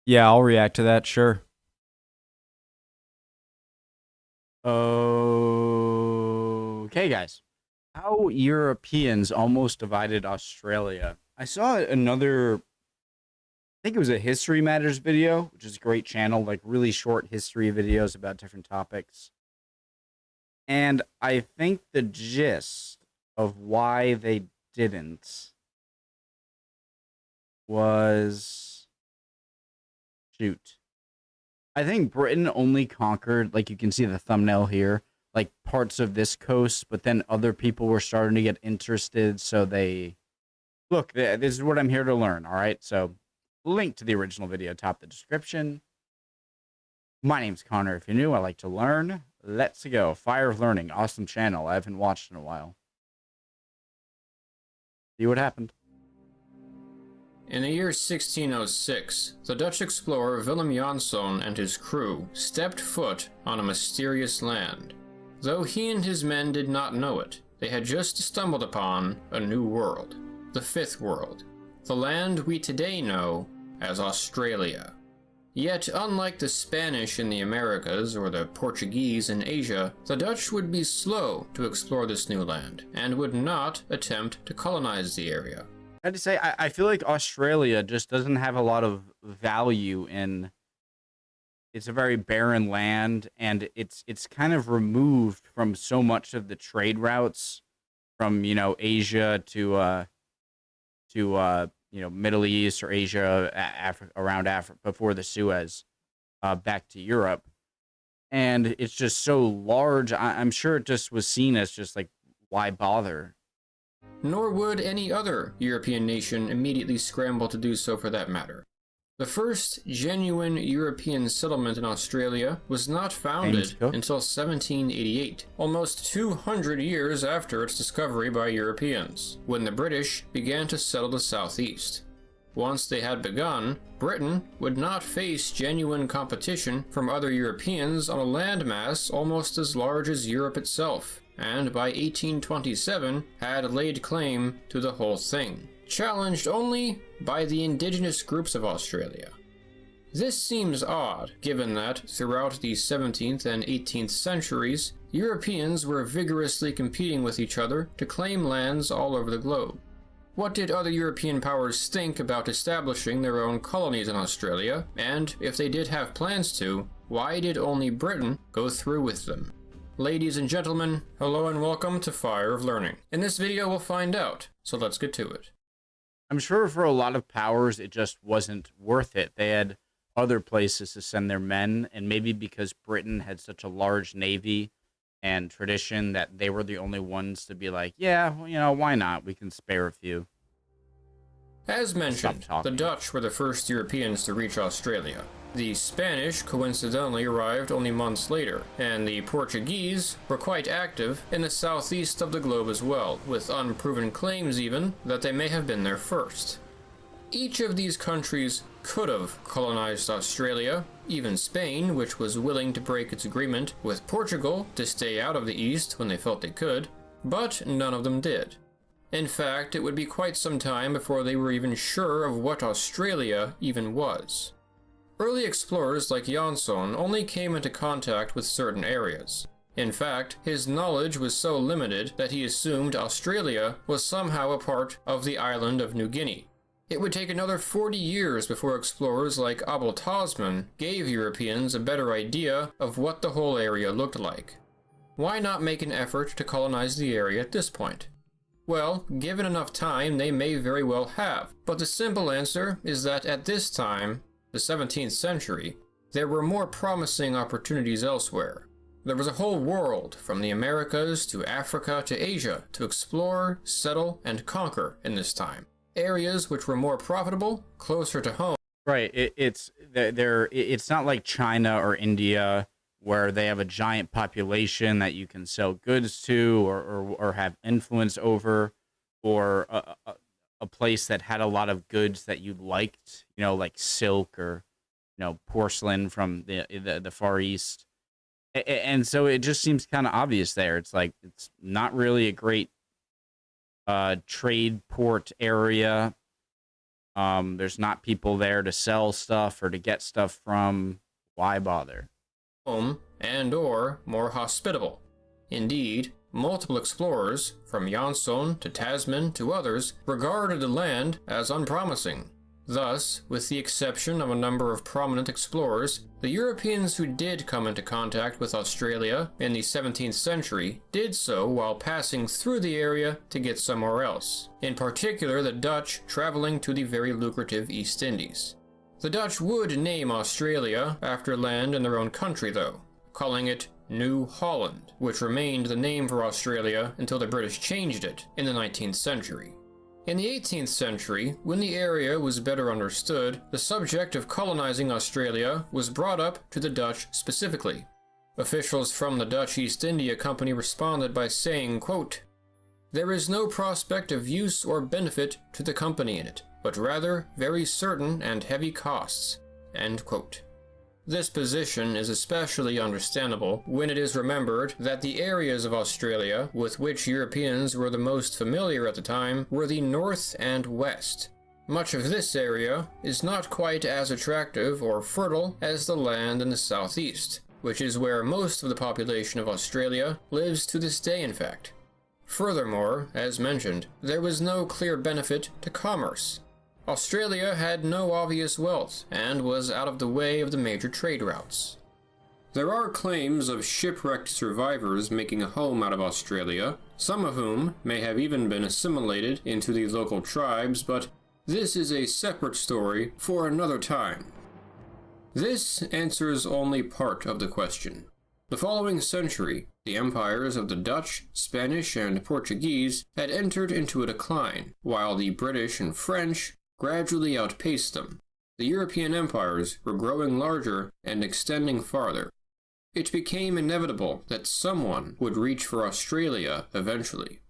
Yeah, I'll react to that, sure. Okay, guys. How Europeans almost divided Australia. I saw another, I think it was a History Matters video, which is a great channel, like really short history videos about different topics. And I think the gist of why they didn't was shoot. I think Britain only conquered, like you can see the thumbnail here, like parts of this coast, but then other people were starting to get interested. So they look, this is what I'm here to learn. All right. So, link to the original video, top the description. My name's Connor. If you're new, I like to learn. Let's go. Fire of Learning. Awesome channel. I haven't watched in a while. See what happened. In the year 1606, the Dutch explorer Willem Janszoon and his crew stepped foot on a mysterious land. Though he and his men did not know it, they had just stumbled upon a new world, the Fifth World, the land we today know as Australia. Yet, unlike the Spanish in the Americas or the Portuguese in Asia, the Dutch would be slow to explore this new land and would not attempt to colonize the area. I had to say, I feel like Australia just doesn't have a lot of value in. It's a very barren land, and it's kind of removed from so much of the trade routes from Asia to Middle East or Asia, Africa, around Africa before the Suez, back to Europe, and it's just so large. I'm sure it just was seen as just like, why bother? Nor would any other European nation immediately scramble to do so for that matter. The first genuine European settlement in Australia was not founded until 1788, almost 200 years after its discovery by Europeans, when the British began to settle the southeast. Once they had begun, Britain would not face genuine competition from other Europeans on a landmass almost as large as Europe itself, and by 1827 had laid claim to the whole thing, challenged only by the indigenous groups of Australia. This seems odd, given that, throughout the 17th and 18th centuries, Europeans were vigorously competing with each other to claim lands all over the globe. What did other European powers think about establishing their own colonies in Australia, and if they did have plans to, why did only Britain go through with them? Ladies and gentlemen, hello and welcome to Fire of Learning. In this video we'll find out, so let's get to it. I'm sure for a lot of powers it just wasn't worth it. They had other places to send their men, and maybe because Britain had such a large navy and tradition that they were the only ones to be like, yeah, well, why not? We can spare a few. As mentioned, the Dutch were the first Europeans to reach Australia. The Spanish coincidentally arrived only months later, and the Portuguese were quite active in the southeast of the globe as well, with unproven claims even that they may have been there first. Each of these countries could have colonized Australia, even Spain, which was willing to break its agreement with Portugal to stay out of the East when they felt they could, but none of them did. In fact, it would be quite some time before they were even sure of what Australia even was. Early explorers like Janszoon only came into contact with certain areas. In fact, his knowledge was so limited that he assumed Australia was somehow a part of the island of New Guinea. It would take another 40 years before explorers like Abel Tasman gave Europeans a better idea of what the whole area looked like. Why not make an effort to colonize the area at this point? Well, given enough time, they may very well have, but the simple answer is that at this time, the 17th century, there were more promising opportunities elsewhere. There was a whole world, from the Americas to Africa to Asia, to explore, settle, and conquer in this time. Areas which were more profitable, closer to home. Right. It's not like China or India where they have a giant population that you can sell goods to or have influence over, or a place that had a lot of goods that you liked, like silk or, porcelain from the Far East. And so it just seems kind of obvious there. It's like, it's not really a great trade port area. There's not people there to sell stuff or to get stuff from. Why bother? Home and or more hospitable. Indeed, multiple explorers, from Jansson to Tasman to others, regarded the land as unpromising. Thus, with the exception of a number of prominent explorers, the Europeans who did come into contact with Australia in the 17th century did so while passing through the area to get somewhere else, in particular the Dutch traveling to the very lucrative East Indies. The Dutch would name Australia after land in their own country though, calling it New Holland, which remained the name for Australia until the British changed it in the 19th century. In the 18th century, when the area was better understood, the subject of colonizing Australia was brought up to the Dutch specifically. Officials from the Dutch East India Company responded by saying, quote, "There is no prospect of use or benefit to the company in it, but rather very certain and heavy costs." End quote. This position is especially understandable when it is remembered that the areas of Australia with which Europeans were the most familiar at the time were the north and west. Much of this area is not quite as attractive or fertile as the land in the southeast, which is where most of the population of Australia lives to this day in fact. Furthermore, as mentioned, there was no clear benefit to commerce. Australia had no obvious wealth and was out of the way of the major trade routes. There are claims of shipwrecked survivors making a home out of Australia, some of whom may have even been assimilated into the local tribes, but this is a separate story for another time. This answers only part of the question. The following century, the empires of the Dutch, Spanish, and Portuguese had entered into a decline, while the British and French gradually outpaced them. The European empires were growing larger and extending farther. It became inevitable that someone would reach for Australia eventually.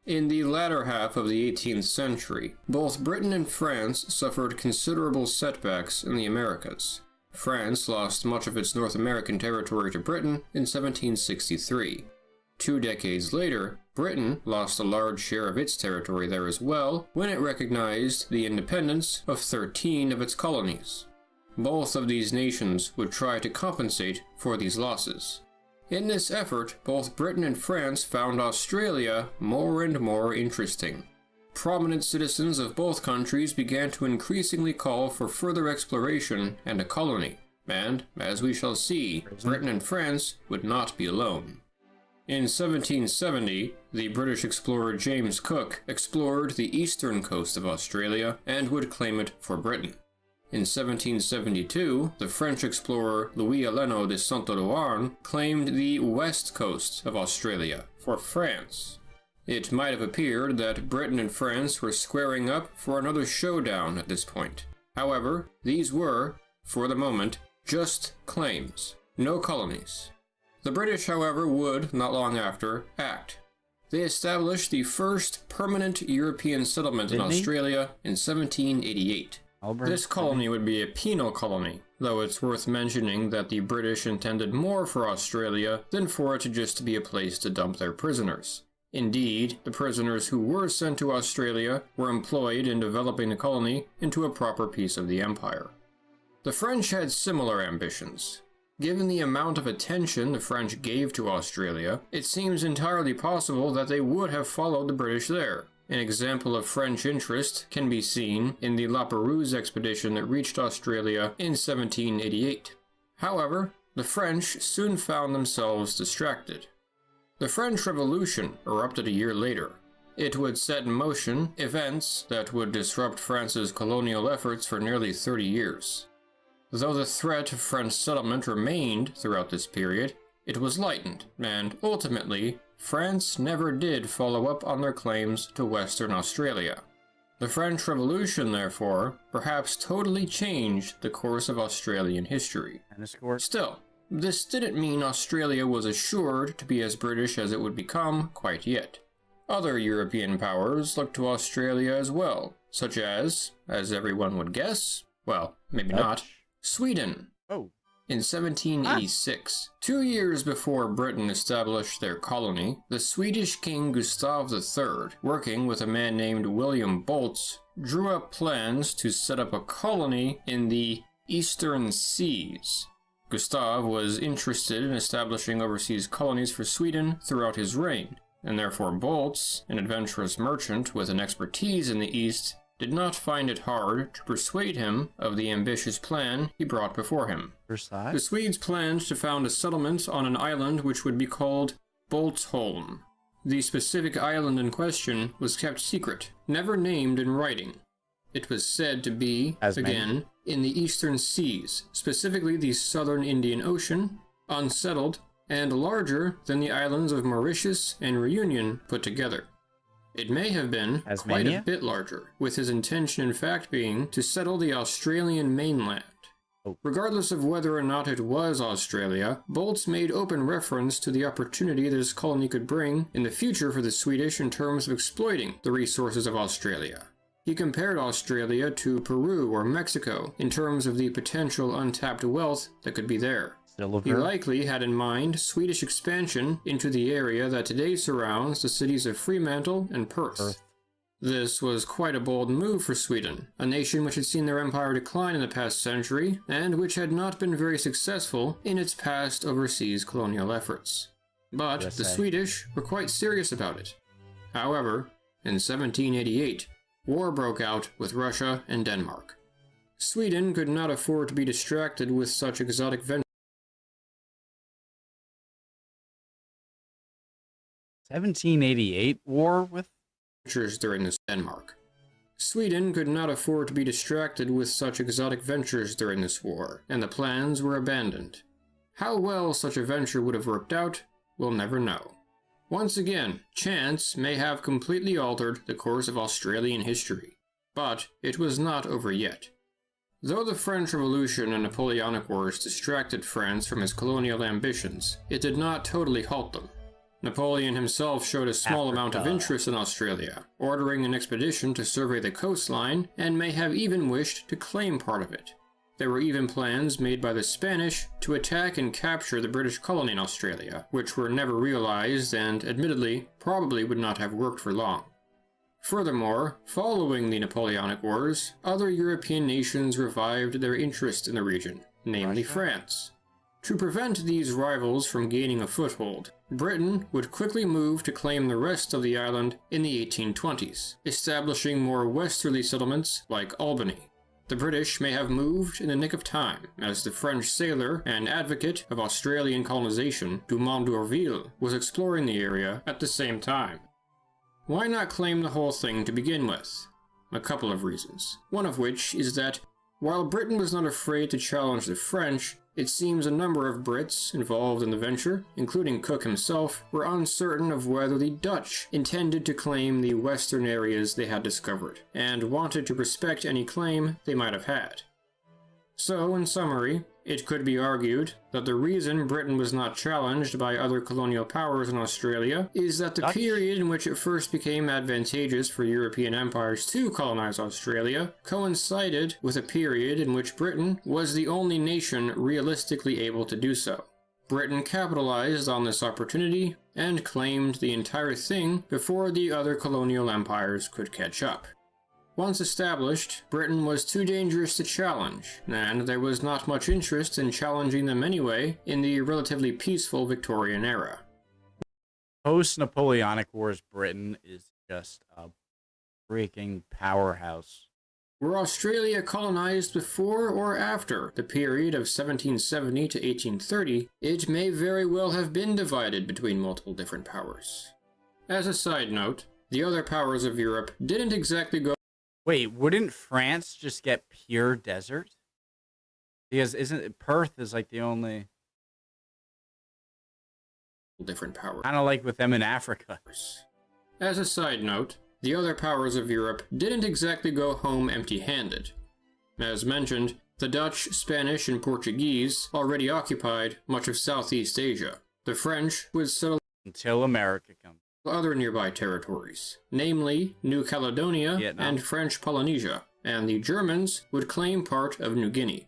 In the latter half of the 18th century, both Britain and France suffered considerable setbacks in the Americas. France lost much of its North American territory to Britain in 1763. 2 decades later, Britain lost a large share of its territory there as well when it recognized the independence of 13 of its colonies. Both of these nations would try to compensate for these losses. In this effort, both Britain and France found Australia more and more interesting. Prominent citizens of both countries began to increasingly call for further exploration and a colony, and, as we shall see, Britain and France would not be alone. In 1770, the British explorer James Cook explored the eastern coast of Australia and would claim it for Britain. In 1772, the French explorer Louis Aleno de Saint-Ouen claimed the west coast of Australia for France. It might have appeared that Britain and France were squaring up for another showdown at this point. However, these were, for the moment, just claims, no colonies. The British, however, would, not long after, act. They established the first permanent European settlement in Australia in 1788. This colony would be a penal colony, though it's worth mentioning that the British intended more for Australia than for it to just be a place to dump their prisoners. Indeed, the prisoners who were sent to Australia were employed in developing the colony into a proper piece of the empire. The French had similar ambitions. Given the amount of attention the French gave to Australia, it seems entirely possible that they would have followed the British there. An example of French interest can be seen in the La Perouse expedition that reached Australia in 1788. However, the French soon found themselves distracted. The French Revolution erupted a year later. It would set in motion events that would disrupt France's colonial efforts for nearly 30 years. Though the threat of French settlement remained throughout this period, it was lightened, and ultimately, France never did follow up on their claims to Western Australia. The French Revolution, therefore, perhaps totally changed the course of Australian history. Still, this didn't mean Australia was assured to be as British as it would become quite yet. Other European powers looked to Australia as well, such as everyone would guess, well, maybe not, Sweden. In 1786, 2 years before Britain established their colony, the Swedish King Gustav III, working with a man named William Bolts, drew up plans to set up a colony in the Eastern Seas. Gustav was interested in establishing overseas colonies for Sweden throughout his reign, and therefore Bolz, an adventurous merchant with an expertise in the East, did not find it hard to persuade him of the ambitious plan he brought before him. The Swedes planned to found a settlement on an island which would be called Bolzholm. The specific island in question was kept secret, never named in writing. It was said to be, again, in the Eastern Seas, specifically the Southern Indian Ocean, unsettled, and larger than the islands of Mauritius and Reunion put together. It may have been quite a bit larger, with his intention in fact being to settle the Australian mainland. Regardless of whether or not it was Australia, Bolz made open reference to the opportunity that his colony could bring in the future for the Swedish in terms of exploiting the resources of Australia. He compared Australia to Peru or Mexico in terms of the potential untapped wealth that could be there. He likely had in mind Swedish expansion into the area that today surrounds the cities of Fremantle and Perth. This was quite a bold move for Sweden, a nation which had seen their empire decline in the past century, and which had not been very successful in its past overseas colonial efforts. But the Swedish were quite serious about it. However, in 1788, war broke out with Russia and Denmark. Sweden could not afford to be distracted with such exotic ventures. 1788 war with during this Denmark. Sweden could not afford to be distracted with such exotic ventures during this war, and the plans were abandoned. How well such a venture would have worked out, we'll never know. Once again, chance may have completely altered the course of Australian history, but it was not over yet. Though the French Revolution and Napoleonic Wars distracted France from his colonial ambitions, it did not totally halt them. Napoleon himself showed a small amount of interest in Australia, ordering an expedition to survey the coastline, and may have even wished to claim part of it. There were even plans made by the Spanish to attack and capture the British colony in Australia, which were never realized and, admittedly, probably would not have worked for long. Furthermore, following the Napoleonic Wars, other European nations revived their interest in the region, namely France. To prevent these rivals from gaining a foothold, Britain would quickly move to claim the rest of the island in the 1820s, establishing more westerly settlements like Albany. The British may have moved in the nick of time, as the French sailor and advocate of Australian colonization, Dumont d'Urville, was exploring the area at the same time. Why not claim the whole thing to begin with? A couple of reasons. One of which is that, while Britain was not afraid to challenge the French, it seems a number of Brits involved in the venture, including Cook himself, were uncertain of whether the Dutch intended to claim the western areas they had discovered, and wanted to respect any claim they might have had. So, in summary, it could be argued that the reason Britain was not challenged by other colonial powers in Australia is that the period in which it first became advantageous for European empires to colonize Australia coincided with a period in which Britain was the only nation realistically able to do so. Britain capitalized on this opportunity and claimed the entire thing before the other colonial empires could catch up. Once established, Britain was too dangerous to challenge, and there was not much interest in challenging them anyway in the relatively peaceful Victorian era. Post-Napoleonic Wars Britain is just a freaking powerhouse. Were Australia colonized before or after the period of 1770 to 1830, it may very well have been divided between multiple different powers. As a side note, the other powers of Europe didn't exactly go. Wait, wouldn't France just get pure desert? Because isn't Perth is like the only different power. Kind of like with them in Africa. As a side note, the other powers of Europe didn't exactly go home empty-handed. As mentioned, the Dutch, Spanish, and Portuguese already occupied much of Southeast Asia. The French would settle until America comes. Other nearby territories, namely New Caledonia and French Polynesia, and the Germans would claim part of New Guinea.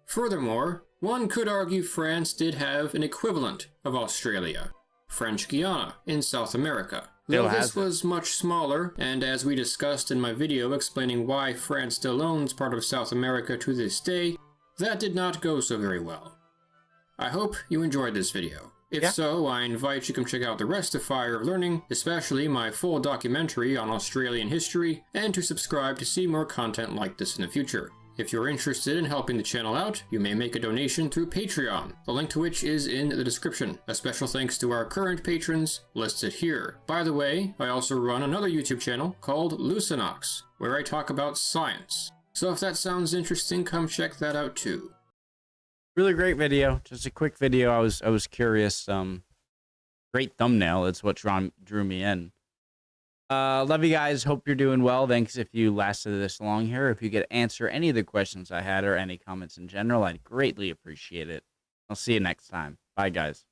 Furthermore, one could argue France did have an equivalent of Australia, French Guiana in South America, Though this was much smaller, and as we discussed in my video explaining why France still owns part of South America to this day, that did not go so very well. I hope you enjoyed this video. If so, I invite you to come check out the rest of Fire of Learning, especially my full documentary on Australian history, and to subscribe to see more content like this in the future. If you're interested in helping the channel out, you may make a donation through Patreon, the link to which is in the description. A special thanks to our current patrons, listed here. By the way, I also run another YouTube channel called Lucinox, where I talk about science. So if that sounds interesting, come check that out too. Really great video. Just a quick video. I was curious. Great thumbnail. It's what drew me in. Love you guys. Hope you're doing well. Thanks if you lasted this long here. If you could answer any of the questions I had or any comments in general, I'd greatly appreciate it. I'll see you next time. Bye, guys.